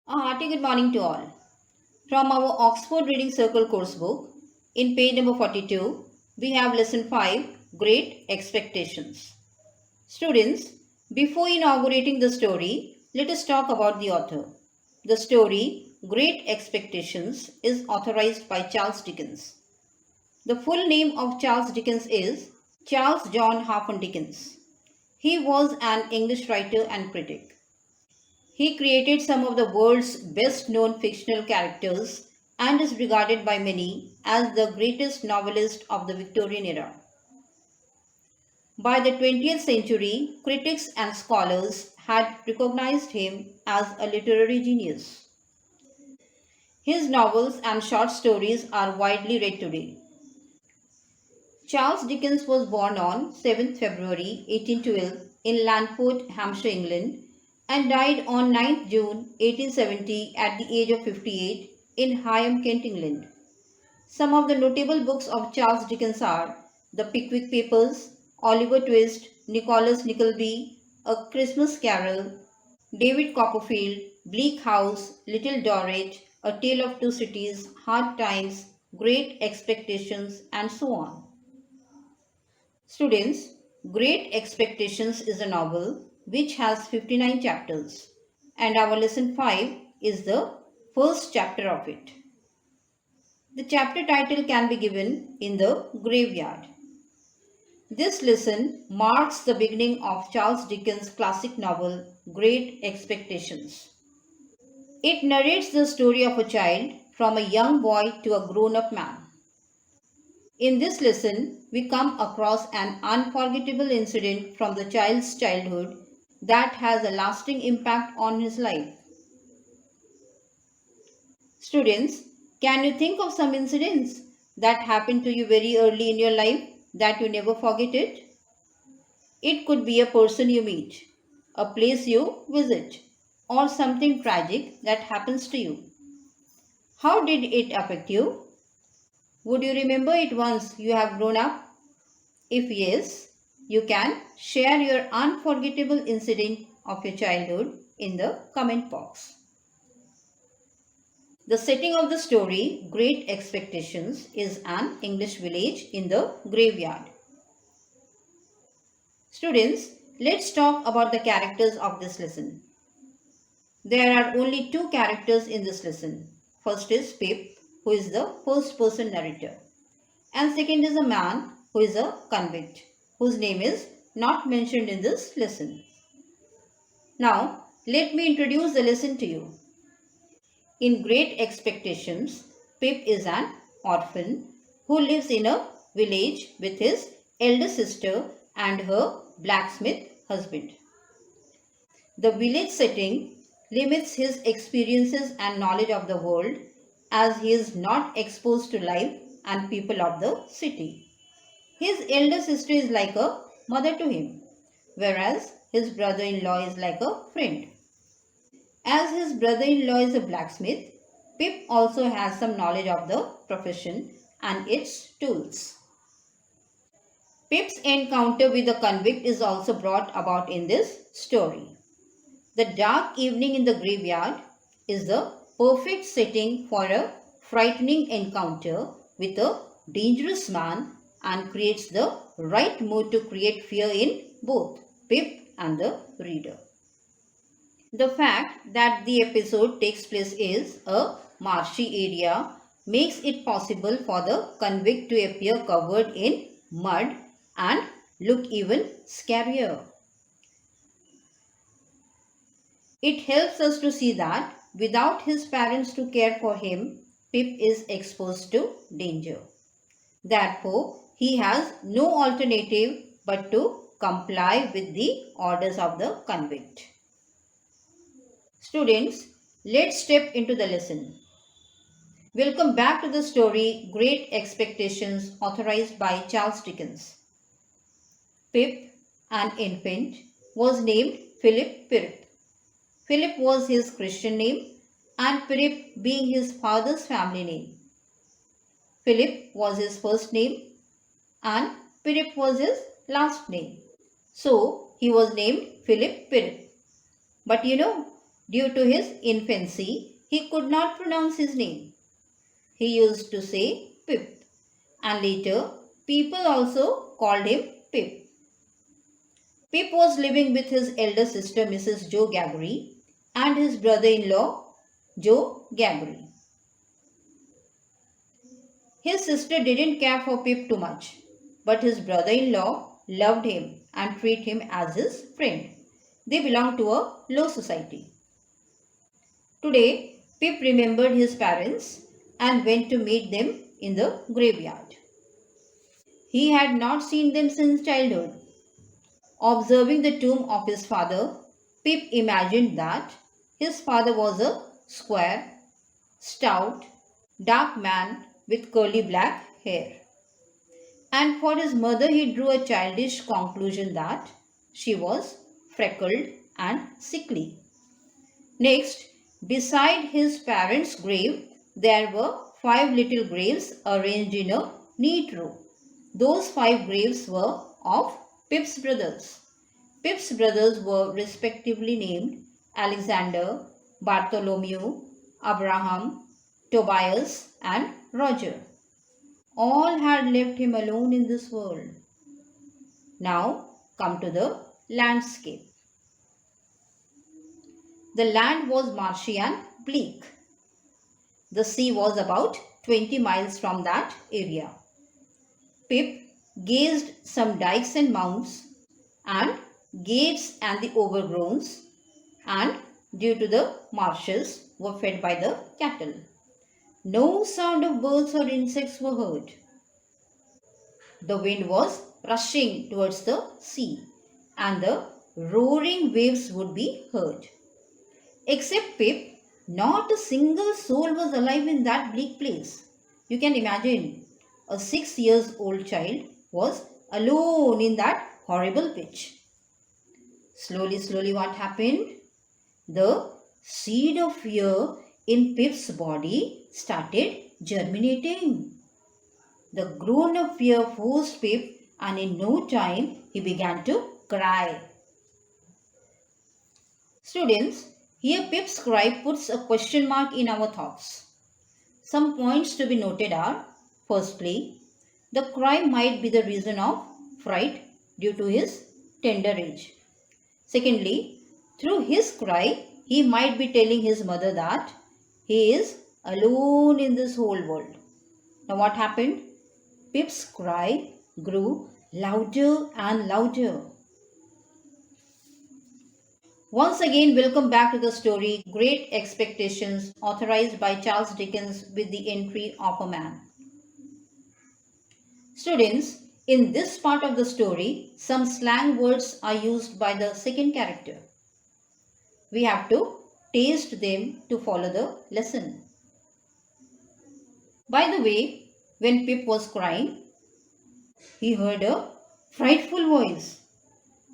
A hearty good morning to all. From our Oxford Reading Circle coursebook, in page number 42, we have lesson 5, Great Expectations. Students, before inaugurating the story, let us talk about the author. The story, Great Expectations, is authorized by Charles Dickens. The full name of Charles Dickens is Charles John Haffon Dickens. He was an English writer and critic. He created some of the world's best known fictional characters and is regarded by many as the greatest novelist of the Victorian era. By the 20th century, critics and scholars had recognized him as a literary genius. His novels and short stories are widely read today. Charles Dickens was born on 7th February 1812 in Landport, Hampshire, England, and died on 9th June 1870 at the age of 58 in Higham, Kent, England. Some of the notable books of Charles Dickens are The Pickwick Papers, Oliver Twist, Nicholas Nickleby, A Christmas Carol, David Copperfield, Bleak House, Little Dorrit, A Tale of Two Cities, Hard Times, Great Expectations, and so on. Students, Great Expectations is a novel which has 59 chapters, and our lesson 5 is the first chapter of it. The chapter title can be given in the graveyard. This lesson marks the beginning of Charles Dickens' classic novel Great Expectations. It narrates the story of a child from a young boy to a grown-up man. In this lesson, we come across an unforgettable incident from the child's childhood that has a lasting impact on his life. Students, can you think of some incidents that happened to you very early in your life that you never forget it? It could be a person you meet, a place you visit, or something tragic that happens to you. How did it affect you? Would you remember it once you have grown up? If yes, you can share your unforgettable incident of your childhood in the comment box. The setting of the story, Great Expectations, is an English village in the graveyard. Students, let's talk about the characters of this lesson. There are only two characters in this lesson. First is Pip, who is the first person narrator, and second is a man who is a convict, whose name is not mentioned in this lesson. Now, let me introduce the lesson to you. In Great Expectations, Pip is an orphan who lives in a village with his elder sister and her blacksmith husband. The village setting limits his experiences and knowledge of the world as he is not exposed to life and people of the city. His elder sister is like a mother to him, whereas his brother-in-law is like a friend. As his brother-in-law is a blacksmith, Pip also has some knowledge of the profession and its tools. Pip's encounter with the convict is also brought about in this story. The dark evening in the graveyard is the perfect setting for a frightening encounter with a dangerous man and creates the right mood to create fear in both Pip and the reader. The fact that the episode takes place is a marshy area makes it possible for the convict to appear covered in mud and look even scarier. It helps us to see that without his parents to care for him, Pip is exposed to danger. Therefore, he has no alternative but to comply with the orders of the convict. Students, let's step into the lesson. Welcome back to the story Great Expectations, authorized by Charles Dickens. Pip, an infant, was named Philip Pirrip. Philip was his Christian name and Pirrip being his father's family name. Philip was his first name and Pirrip was his last name. So, he was named Philip Pirrip. But Due to his infancy, he could not pronounce his name. He used to say Pip, and later people also called him Pip. Pip was living with his elder sister Mrs. Joe Gabbery and his brother-in-law Joe Gabbery. His sister didn't care for Pip too much, but his brother-in-law loved him and treated him as his friend. They belonged to a low society. Today, Pip remembered his parents and went to meet them in the graveyard. He had not seen them since childhood. Observing the tomb of his father, Pip imagined that his father was a square, stout, dark man with curly black hair. And for his mother, he drew a childish conclusion that she was freckled and sickly. Next, beside his parents' grave, there were 5 little graves arranged in a neat row. Those 5 graves were of Pip's brothers. Pip's brothers were respectively named Alexander, Bartholomew, Abraham, Tobias, and Roger. All had left him alone in this world. Now come to the landscape. The land was marshy and bleak. The sea was about 20 miles from that area. Pip gazed some dikes and mounds and gates and the overgrowns, and due to the marshes were fed by the cattle. No sound of birds or insects were heard. The wind was rushing towards the sea and the roaring waves would be heard. Except Pip, not a single soul was alive in that bleak place. You can imagine, a 6 years old child was alone in that horrible pitch. Slowly, what happened? The seed of fear in Pip's body started germinating. The groan of fear forced Pip, and in no time he began to cry. Students, here Pip's cry puts a question mark in our thoughts. Some points to be noted are, firstly, the cry might be the reason of fright due to his tender age. Secondly, through his cry, he might be telling his mother that he is alone in this whole world. Now what happened? Pip's cry grew louder and louder. Once again, welcome back to the story Great Expectations, authorized by Charles Dickens with the entry of a man. Students, in this part of the story, some slang words are used by the second character. We have to taste them to follow the lesson. By the way, when Pip was crying, he heard a frightful voice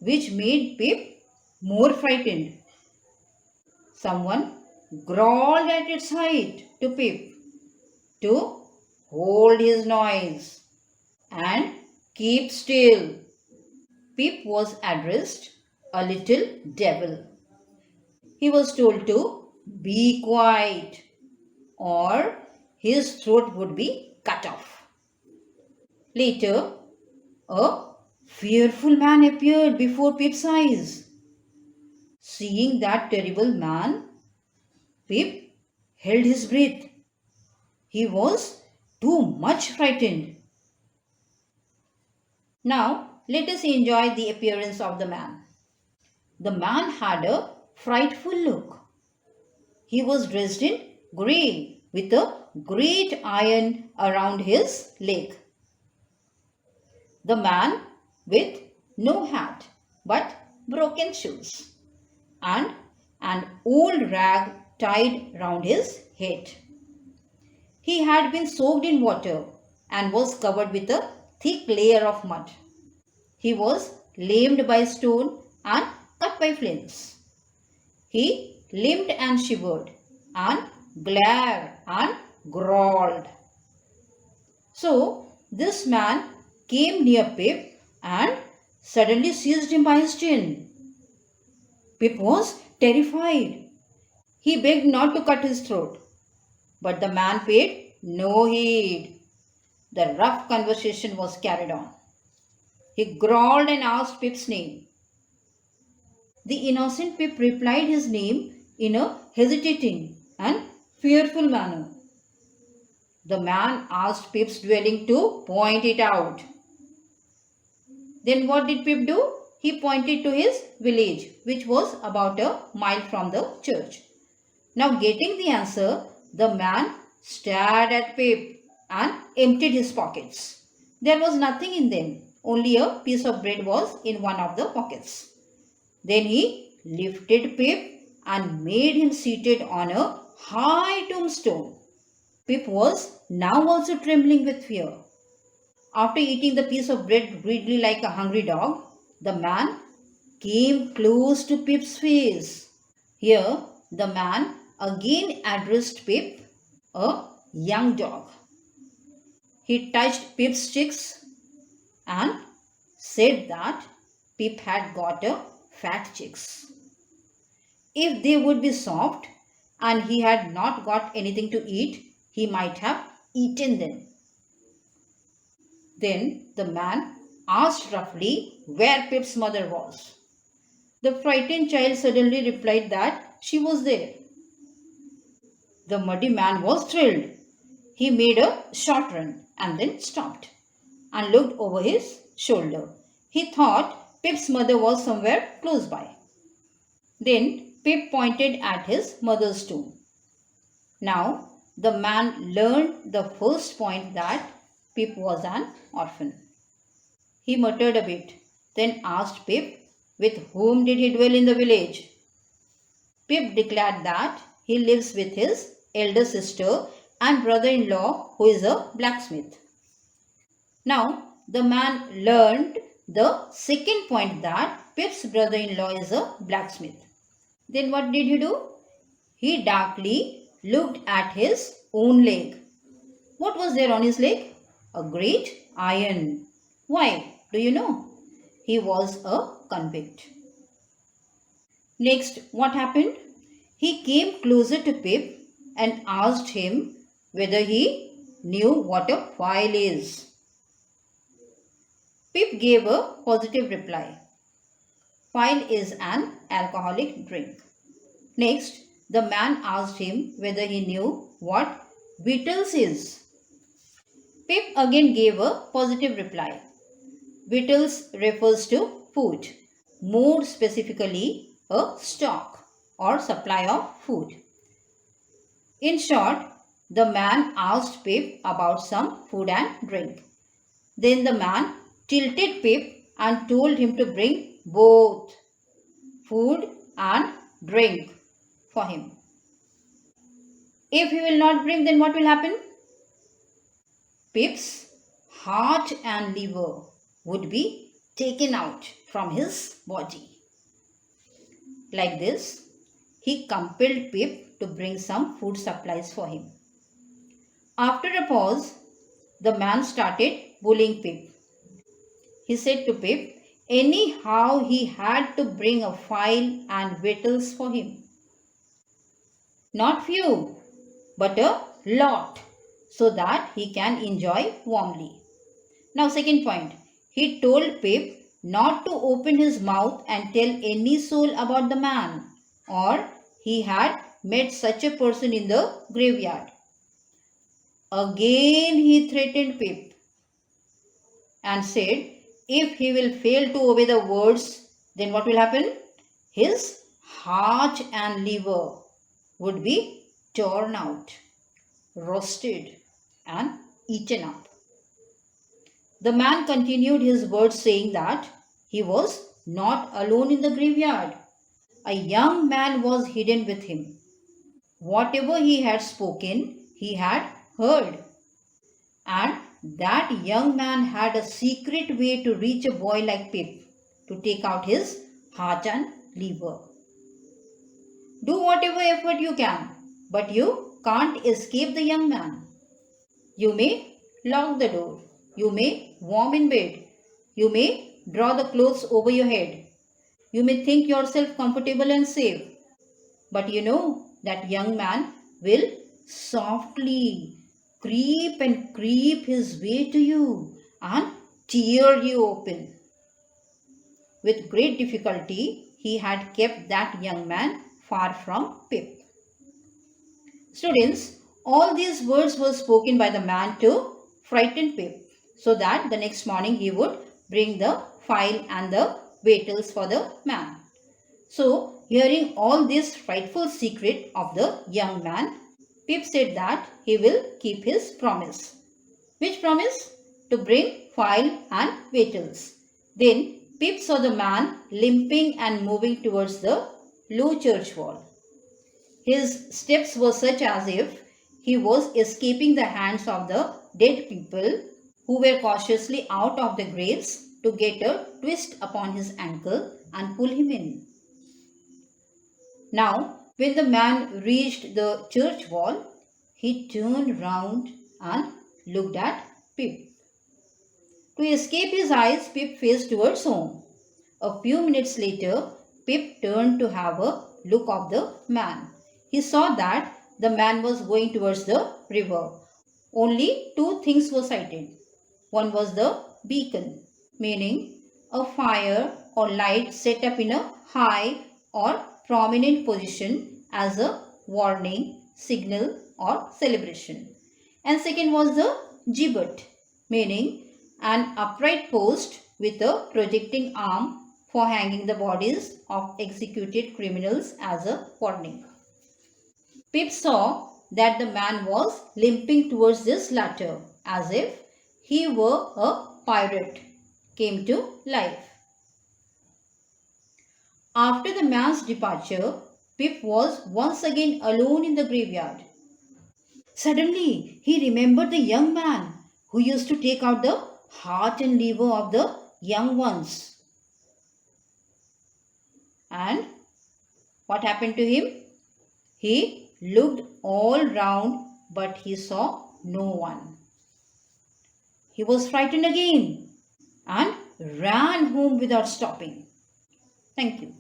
which made Pip more frightened. Someone growled at its height to Pip to hold his noise and keep still. Pip was addressed a little devil. He was told to be quiet or his throat would be cut off. Later, a fearful man appeared before Pip's eyes. Seeing that terrible man, Pip held his breath. He was too much frightened. Now, let us enjoy the appearance of the man. The man had a frightful look. He was dressed in grey with a great iron around his leg. The man with no hat but broken shoes and an old rag tied round his head. He had been soaked in water and was covered with a thick layer of mud. He was lamed by stone and cut by flints. He limped and shivered and glared and growled. So this man came near Pip and suddenly seized him by his chin. Pip was terrified. He begged not to cut his throat, but the man paid no heed. The rough conversation was carried on. He growled and asked Pip's name. The innocent Pip replied his name in a hesitating and fearful manner. The man asked Pip's dwelling to point it out. Then what did Pip do? He pointed to his village, which was about a mile from the church. Now, getting the answer, the man stared at Pip and emptied his pockets. There was nothing in them, only a piece of bread was in one of the pockets. Then he lifted Pip and made him seated on a high tombstone. Pip was now also trembling with fear. After eating the piece of bread greedily like a hungry dog, the man came close to Pip's face. Here, the man again addressed Pip, a young dog. He touched Pip's cheeks and said that Pip had got a fat cheeks. If they would be soft and he had not got anything to eat, he might have eaten them. Then the man asked roughly where Pip's mother was. The frightened child suddenly replied that she was there. The muddy man was thrilled. He made a short run and then stopped and looked over his shoulder. He thought Pip's mother was somewhere close by. Then Pip pointed at his mother's tomb. Now the man learned the first point, that Pip was an orphan. He muttered a bit, then asked Pip with whom did he dwell in the village. Pip declared that he lives with his elder sister and brother-in-law who is a blacksmith. Now the man learned the second point, that Pip's brother-in-law is a blacksmith. Then what did he do? He darkly looked at his own leg. What was there on his leg? A great iron. Why? Do you know? He was a convict. Next, what happened? He came closer to Pip and asked him whether he knew what a file is. Pip gave a positive reply. File is an alcoholic drink. Next, the man asked him whether he knew what victuals is. Pip again gave a positive reply. Victuals refers to food, more specifically a stock or supply of food. In short, the man asked Pip about some food and drink. Then the man tilted Pip and told him to bring both food and drink for him. If he will not bring, then what will happen? Pip's heart and liver would be taken out from his body. Like this, he compelled Pip to bring some food supplies for him. After a pause, the man started bullying Pip. He said to Pip, anyhow he had to bring a file and victuals for him. Not few, but a lot, so that he can enjoy warmly. Now second point, he told Pip not to open his mouth and tell any soul about the man, or he had met such a person in the graveyard. Again he threatened Pip and said, if he will fail to obey the words, then what will happen? His heart and liver would be torn out, roasted and eaten up. The man continued his words, saying that he was not alone in the graveyard. A young man was hidden with him. Whatever he had spoken, he had heard. And that young man had a secret way to reach a boy like Pip, to take out his heart and liver. Do whatever effort you can, but you can't escape the young man. You may lock the door. You may warm in bed. You may draw the clothes over your head. You may think yourself comfortable and safe. But you know, that young man will softly creep and creep his way to you and tear you open. With great difficulty, he had kept that young man far from Pip. Students, all these words were spoken by the man to frighten Pip, so that the next morning he would bring the file and the waiters for the man. So, hearing all this frightful secret of the young man, Pip said that he will keep his promise. Which promise? To bring file and waiters. Then Pip saw the man limping and moving towards the low church wall. His steps were such as if he was escaping the hands of the dead people who were cautiously out of the graves to get a twist upon his ankle and pull him in. Now, when the man reached the church wall, he turned round and looked at Pip. To escape his eyes, Pip faced towards home. A few minutes later, Pip turned to have a look of the man. He saw that the man was going towards the river. Only two things were sighted. One was the beacon, meaning a fire or light set up in a high or prominent position as a warning, signal or celebration. And second was the gibbet, meaning an upright post with a projecting arm for hanging the bodies of executed criminals as a warning. Pip saw that the man was limping towards this latter as if he were a pirate came to life. After the man's departure, Pip was once again alone in the graveyard. Suddenly, he remembered the young man who used to take out the heart and liver of the young ones. And what happened to him? He looked all round, but he saw no one. He was frightened again and ran home without stopping. Thank you.